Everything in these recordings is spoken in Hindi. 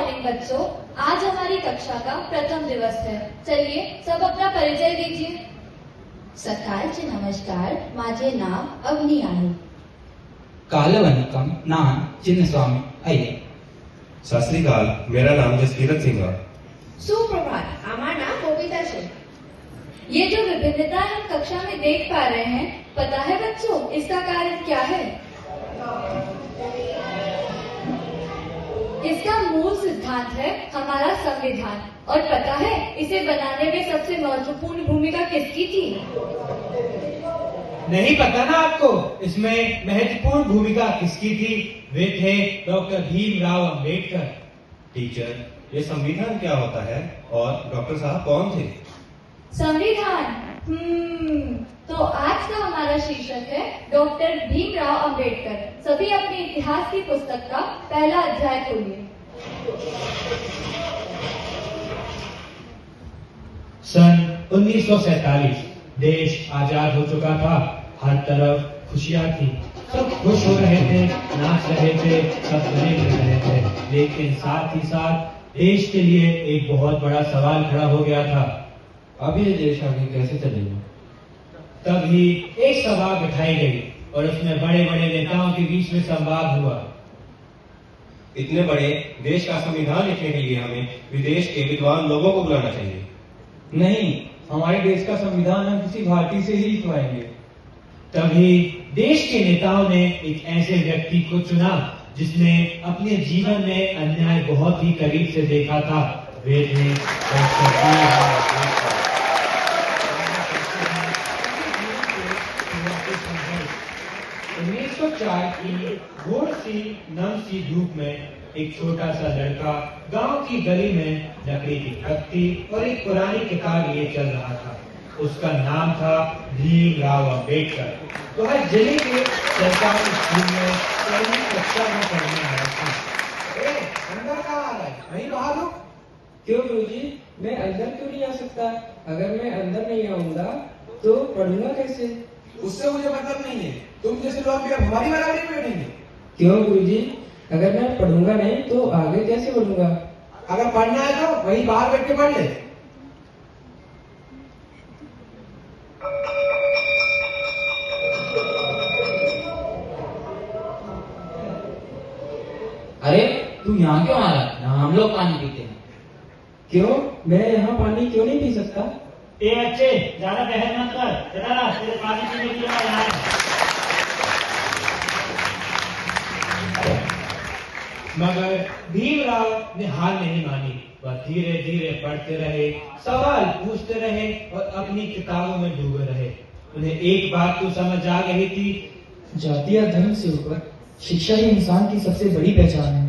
मॉर्निंग बच्चों, आज हमारी कक्षा का प्रथम दिवस है। चलिए सब अपना परिचय दीजिए। सकाळचे नमस्कार, माझे नाव अवनी आहे. कालवनिकम नाम चिन्नस्वामी अय्यर. सत श्री अकाल, मेरा नाम जसकीरत सिंह है. सुप्रभात, हमारा नाम बबीता है. ये जो विभिन्नता हम कक्षा में देख पा रहे हैं, पता है बच्चों इसका कारण क्या है? इसका मूल सिद्धांत है हमारा संविधान। और पता है इसे बनाने में सबसे महत्वपूर्ण भूमिका किसकी थी? नहीं पता ना आपको इसमें महत्वपूर्ण भूमिका किसकी थी? वे थे डॉक्टर भीमराव अंबेडकर. टीचर, ये संविधान क्या होता है और डॉक्टर साहब कौन थे? संविधान। तो आज का हमारा शीर्षक है डॉक्टर भीमराव अंबेडकर। सभी अपने इतिहास की पुस्तक का पहला अध्याय खोलिए। सन 1947 देश आजाद हो चुका था. हर तरफ खुशियां थी, सब खुश हो रहे थे, नाच रहे थे, सब गले मिल रहे थे. लेकिन साथ ही साथ देश के लिए एक बहुत बड़ा सवाल खड़ा हो गया था. अब ये देश आगे कैसे चलेगा? तभी एक सभा बिठाई गई और उसमें बड़े बड़े नेताओं के बीच में संवाद हुआ. इतने बड़े देश का संविधान लिखने के लिए हमें विदेश के विद्वान लोगों को बुलाना चाहिए. नहीं, हमारे देश का संविधान हम किसी भारतीय से ही लिखवाएंगे. तभी देश के नेताओं ने एक ऐसे व्यक्ति को चुना जिसने अपने जीवन में अन्याय बहुत ही करीब से देखा था. वे थे डॉक्टर भीमराव अंबेडकर. 1904 की घोर सी नम सी धूप में एक छोटा सा लड़का गांव की गली में लकड़ी की तख्ती और एक पुरानी किताब लिए चल रहा था. उसका नाम था भीमराव अंबेडकर. वह जिले के सरकारी स्कूल में पहली कक्षा में पढ़ने आया था. अंदर कहाँ आ रहा है? वहीं बाहर हो. क्यों गुरुजी, मैं अंदर क्यों नहीं आ सकता? अगर मैं अंदर नहीं आऊंगा तो पढ़ूंगा कैसे? उससे मुझे मतलब नहीं है. तुम जैसे लोग भी अब हमारी बराबरी में बैठेंगे. क्यों गुरुजी, अगर मैं पढ़ूंगा नहीं तो आगे कैसे बढ़ूंगा? अगर पढ़ना है तो वहीं बाहर बैठ के पढ़ ले. अरे तू यहाँ क्यों आ रहा है? यहाँ हम लोग पानी पीते हैं. क्यों, मैं यहाँ पानी क्यों नहीं पी सकता? ए बच्चे, ज्यादा बहस मत कर. तेरे पानी पीने के लिए मैं यहाँ आया. मगर भीमराव ने हार नहीं मानी. वह धीरे धीरे पढ़ते रहे, सवाल पूछते रहे और अपनी किताबों में डूबे रहे. उन्हें एक बात तो समझ आ गई थी, जाति या धर्म से ऊपर शिक्षा ही इंसान की सबसे बड़ी पहचान है.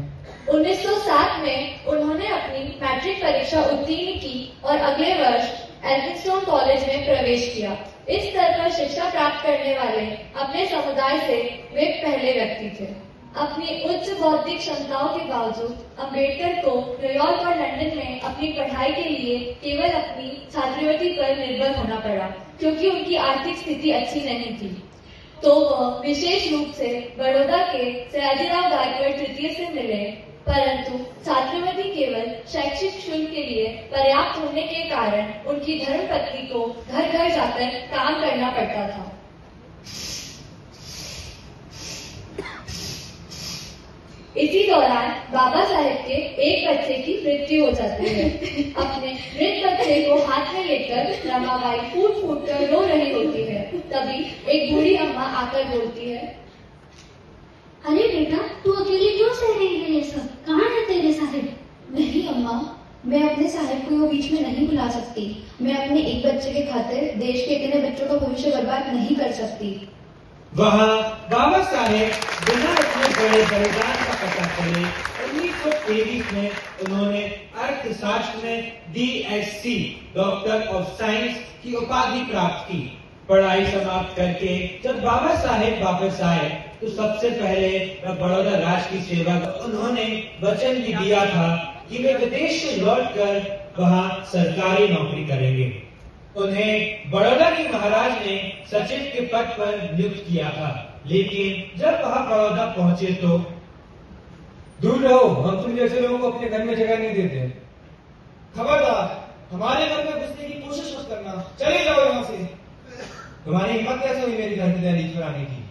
1907 में उन्होंने अपनी मैट्रिक परीक्षा उत्तीर्ण की और अगले वर्ष एल्फिंस्टन कॉलेज में प्रवेश किया. इस स्तर पर शिक्षा प्राप्त करने वाले अपने समुदाय से वे पहले व्यक्ति थे. अपनी उच्च बौद्धिक क्षमताओं के बावजूद अंबेडकर को न्यूयॉर्क और लंदन में अपनी पढ़ाई के लिए केवल अपनी छात्रवृत्ति पर निर्भर होना पड़ा, क्योंकि उनकी आर्थिक स्थिति अच्छी नहीं थी. तो वह विशेष रूप से बड़ौदा के सयाजीराव गायकवाड़ तृतीय से मिले, परंतु छात्रवृत्ति केवल शैक्षिक शुल्क के लिए पर्याप्त होने के कारण उनकी धर्मपत्नी को घर घर जाकर काम करना पड़ता था. इसी दौरान बाबा साहेब के एक बच्चे की मृत्यु हो जाती है. अपने मृत बच्चे को हाथ में लेकर रमाबाई फूट फूट कर रो रही होती है. तभी एक बूढ़ी अम्मा आकर बोलती है, अरे बेटा, तू अकेले क्यों सह रही है? ये सब कहाँ है तेरे साहिब? नहीं अम्मा, मैं अपने साहिब को बीच में नहीं बुला सकती. मैं अपने एक बच्चे के खातिर देश के इतने बच्चों का भविष्य बर्बाद नहीं कर सकती. वहाँ बाबा साहेब बिना अपने बड़े बलिदान का पता चले 1923 में उन्होंने अर्थशास्त्र में DSc डॉक्टर ऑफ साइंस की उपाधि प्राप्त की. पढ़ाई समाप्त करके जब बाबा साहेब वापस आए तो सबसे पहले वह बड़ौदा राज्य की सेवा. उन्होंने वचन भी दिया था कि वे विदेश से लौटकर वहाँ सरकारी नौकरी करेंगे. उन्हें बड़ौदा के महाराज ने सचिव के पद पर नियुक्त किया था. लेकिन जब वह बड़ौदा पहुंचे तो दूर रहो, हम तुम जैसे लोगों को अपने घर में जगह नहीं देते। खबरदार, हमारे घर में घुसने की कोशिश मत करना, चले जाओ यहाँ से। तुम्हारी हिम्मत कैसे हुई मेरी घर में दहलीज पर आने की?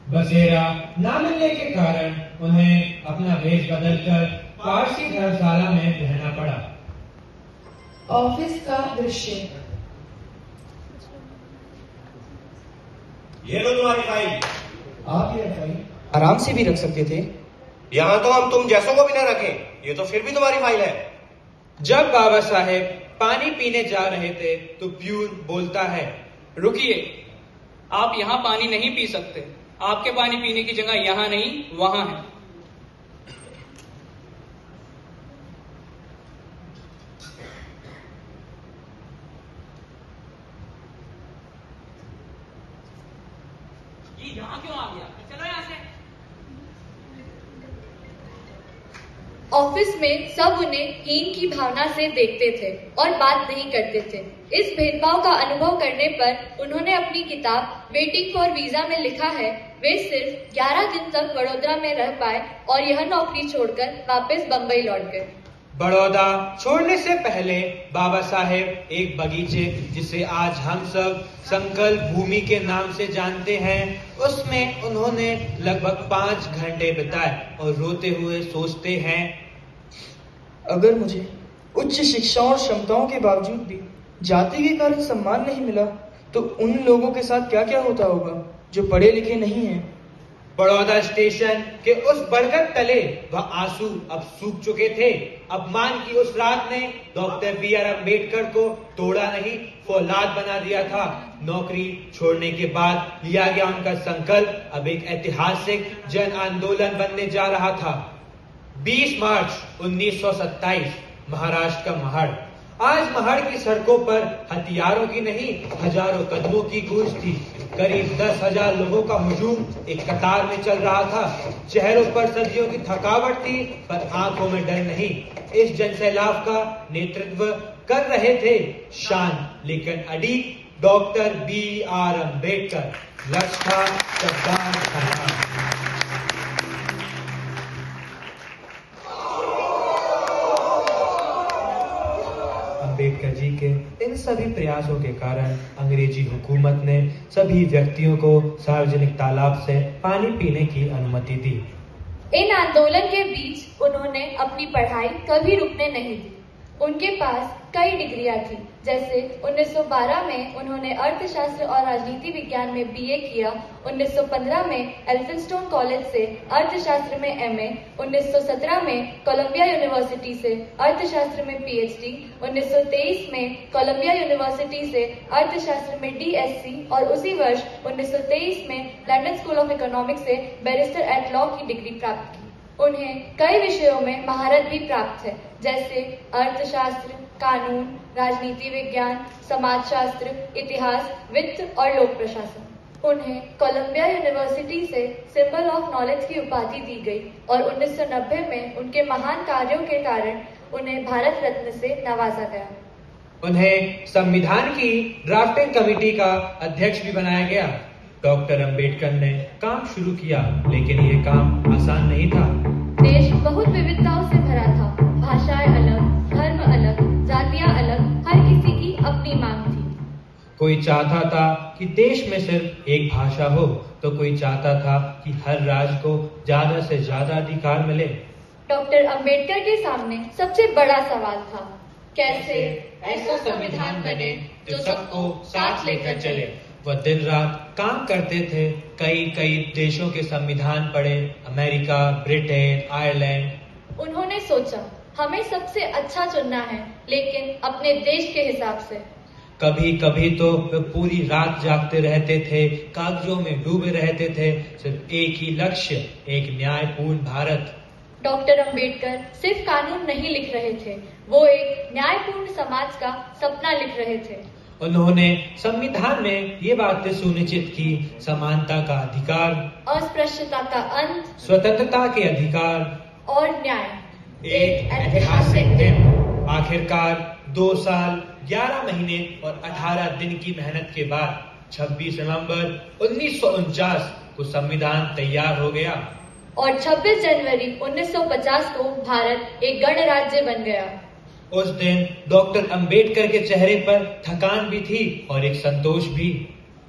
बसेरा न मिलने के कारण उन्हें अपना भेष बदलकर पारसी धर्मशाला में रहना पड़ा। ऑफिस का दृश्य। ये लो तुम्हारी फाइल। आप ये फाइल आराम से भी रख सकते थे। यहाँ तो हम तुम जैसों को भी न रखें, ये तो फिर भी तुम्हारी फाइल है। जब बाबा साहेब पानी पीने जा रहे थे तो प्यून बोलता है, रुकिए, आप यहाँ पानी नहीं पी सकते। आपके पानी पीने की जगह यहाँ नहीं, वहां है। ये यहाँ क्यों आ गया? चलो यहाँ से। ऑफिस में सब उन्हें हीन की भावना से देखते थे और बात नहीं करते थे। इस भेदभाव का अनुभव करने पर उन्होंने अपनी किताब वेटिंग फॉर वीजा में लिखा है, वे सिर्फ 11 दिन तक बड़ौदा में रह पाए और यह नौकरी छोड़कर वापस बंबई लौट गए। बड़ौदा छोड़ने से पहले बाबा साहेब एक बगीचे, जिसे आज हम सब संकल्प भूमि के नाम से जानते हैं, उसमें उन्होंने लगभग 5 घंटे बिताए और रोते हुए सोचते हैं, अगर मुझे उच्च शिक्षा और क्षमताओं के बावजूद भी जाति के कारण सम्मान नहीं मिला तो उन लोगों के साथ क्या क्या होता होगा जो पढ़े लिखे नहीं हैं। बड़ौदा स्टेशन के उस बरगद तले वह आंसू अब सूख चुके थे। अपमान की उस रात ने डॉक्टर बी आर अम्बेडकर को तोड़ा नहीं, फौलाद बना दिया था। नौकरी छोड़ने के बाद लिया गया उनका संकल्प अब एक ऐतिहासिक जन आंदोलन बनने जा रहा था। 20 मार्च 1927 महाराष्ट्र का महड़। आज महड़ की सड़कों पर हथियारों की नहीं, हजारों कदमों की गूंज थी। करीब 10,000 लोगों का हुजूम एक कतार में चल रहा था। चेहरों पर सदियों की थकावट थी, पर आंखों में डर नहीं। इस जनसैलाब का नेतृत्व कर रहे थे शान लेकिन अड़ीक डॉक्टर बी आर अम्बेडकर। लक्ष्य था सरदार साहब। अम्बेडकर जी के इन सभी प्रयासों के कारण अंग्रेजी हुकूमत ने सभी व्यक्तियों को सार्वजनिक तालाब से पानी पीने की अनुमति दी। इन आंदोलन के बीच उन्होंने अपनी पढ़ाई कभी रुकने नहीं दी। उनके पास कई डिग्रियां थी, जैसे 1912 में उन्होंने अर्थशास्त्र और राजनीति विज्ञान में बीए किया, 1915 में एल्फिंस्टोन कॉलेज से अर्थशास्त्र में एमए, 1917 में कोलंबिया यूनिवर्सिटी से अर्थशास्त्र में पीएचडी, 1923 में कोलंबिया यूनिवर्सिटी से अर्थशास्त्र में डीएससी और उसी वर्ष 1923 में लंदन स्कूल ऑफ इकोनॉमिक्स से बैरिस्टर एट लॉ की डिग्री प्राप्त की। उन्हें कई विषयों में महारत भी प्राप्त है, जैसे अर्थशास्त्र, कानून, राजनीति विज्ञान, समाजशास्त्र, इतिहास, वित्त और लोक प्रशासन। उन्हें कोलंबिया यूनिवर्सिटी से सिंबल ऑफ नॉलेज की उपाधि दी गई और 1990 में उनके महान कार्यों के कारण उन्हें भारत रत्न से नवाजा गया। उन्हें संविधान की ड्राफ्टिंग कमेटी का अध्यक्ष भी बनाया गया। डॉक्टर अंबेडकर ने काम शुरू किया, लेकिन ये काम आसान नहीं था। देश बहुत विविधताओं से भरा था, भाषाएं अलग, धर्म अलग, जातियां अलग, हर किसी की अपनी मांग थी। कोई चाहता था कि देश में सिर्फ एक भाषा हो, तो कोई चाहता था कि हर राज्य को ज्यादा से ज्यादा अधिकार मिले। डॉक्टर अंबेडकर के सामने सबसे बड़ा सवाल था, कैसे ऐसा संविधान बने जो सबको साथ लेकर चले। वह दिन रात काम करते थे, कई देशों के संविधान पढ़े, अमेरिका, ब्रिटेन, आयरलैंड। उन्होंने सोचा, हमें सबसे अच्छा चुनना है, लेकिन अपने देश के हिसाब से। कभी तो वे पूरी रात जागते रहते थे, कागजों में डूबे रहते थे, सिर्फ एक ही लक्ष्य, एक न्यायपूर्ण भारत। डॉक्टर अंबेडकर सिर्फ कानून नहीं लिख रहे थे, वो एक न्यायपूर्ण समाज का सपना लिख रहे थे। उन्होंने संविधान में ये बातें सुनिश्चित की, समानता का अधिकार, अस्पृश्यता का अंत, स्वतंत्रता के अधिकार और न्याय। एक ऐतिहासिक दिन। आखिरकार 2 साल 11 महीने और 18 दिन की मेहनत के बाद 26 नवंबर 1949 को संविधान तैयार हो गया। और 26 जनवरी 1950 को भारत एक गणराज्य बन गया। उस दिन डॉक्टर अंबेडकर के चेहरे पर थकान भी थी और एक संतोष भी।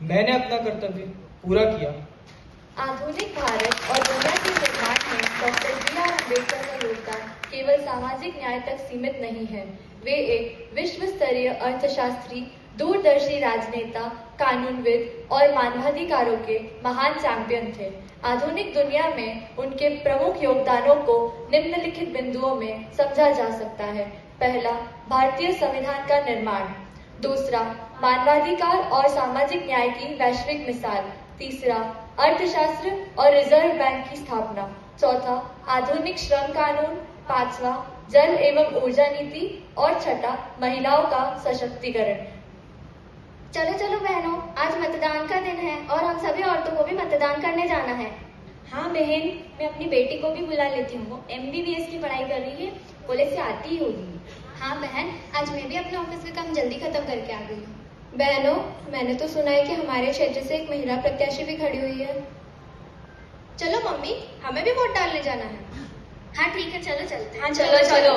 मैंने अपना कर्तव्य पूरा किया। आधुनिक भारत और दुनिया के निर्माण में डॉक्टर बी.आर. अम्बेडकर का योगदान केवल सामाजिक न्याय तक सीमित नहीं है। वे एक विश्व स्तरीय अर्थशास्त्री, दूरदर्शी राजनेता, कानूनविद और मानवाधिकारों के महान चैंपियन थे। आधुनिक दुनिया में उनके प्रमुख योगदानों को निम्नलिखित बिंदुओं में समझा जा सकता है। पहला, भारतीय संविधान का निर्माण। दूसरा, मानवाधिकार और सामाजिक न्याय की वैश्विक मिसाल। तीसरा, अर्थशास्त्र और रिजर्व बैंक की स्थापना। चौथा, आधुनिक श्रम कानून। पांचवा, जल एवं ऊर्जा नीति। और छठा, महिलाओं का सशक्तिकरण। चलो चलो बहनों, आज मतदान का दिन है और हम सभी औरतों को भी मतदान करने जाना है। हाँ बहन, मैं अपनी बेटी को भी बुला लेती हूँ। MBBS की पढ़ाई कर रही है, कॉलेज से आती ही होगी। हाँ बहन, आज मैं भी अपने ऑफिस का काम जल्दी खत्म करके आ गई हूँ। बहनों, मैंने तो सुना है कि हमारे क्षेत्र से एक महिला प्रत्याशी भी खड़ी हुई है। चलो मम्मी, हमें भी वोट डालने जाना है। हाँ ठीक है, चलो चलते हैं। हाँ चलो चलो।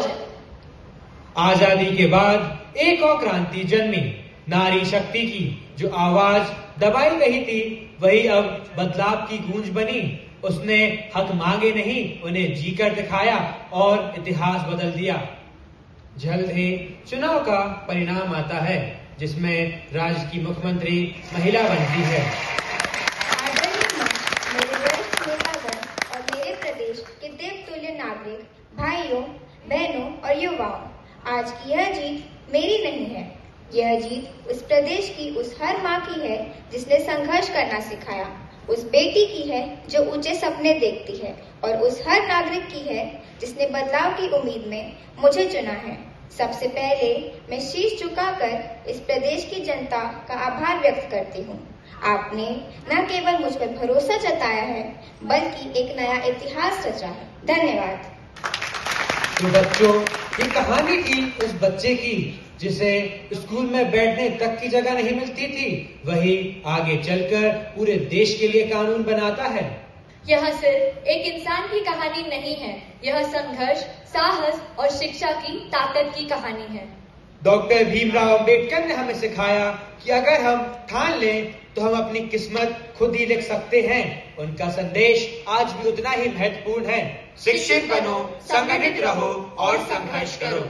आजादी के बाद एक और क्रांति जन्मी, नारी शक्ति की। जो आवाज दबाई गई थी वही अब बदलाव की गूंज बनी। उसने हक मांगे नहीं, उन्हें जीकर दिखाया और इतिहास बदल दिया। जल्द ही चुनाव का परिणाम आता है जिसमें राज्य की मुख्यमंत्री महिला बनती है। मेरे वरिष्ठ नेतागण और मेरे प्रदेश के देवतुल्य नागरिक भाइयों, बहनों और युवाओं, आज की यह जीत मेरी नहीं है। यह जीत उस प्रदेश की उस हर माँ की है जिसने संघर्ष करना सिखाया, उस बेटी की है जो ऊंचे सपने देखती है, और उस हर नागरिक की है जिसने बदलाव की उम्मीद में मुझे चुना है। सबसे पहले मैं शीश झुकाकर इस प्रदेश की जनता का आभार व्यक्त करती हूँ। आपने न केवल मुझ पर भरोसा जताया है बल्कि एक नया इतिहास रचा है। धन्यवाद। तो बच्चों, ये कहानी थी उस बच्चे की जिसे स्कूल में बैठने तक की जगह नहीं मिलती थी, वही आगे चलकर पूरे देश के लिए कानून बनाता है। यह सिर्फ एक इंसान की कहानी नहीं है, यह संघर्ष, साहस और शिक्षा की ताकत की कहानी है। डॉक्टर भीमराव अंबेडकर ने हमें सिखाया कि अगर हम ठान लें तो हम अपनी किस्मत खुद ही लिख सकते हैं। उनका संदेश आज भी उतना ही महत्वपूर्ण है। शिक्षित बनो, संगठित रहो और संघर्ष करो।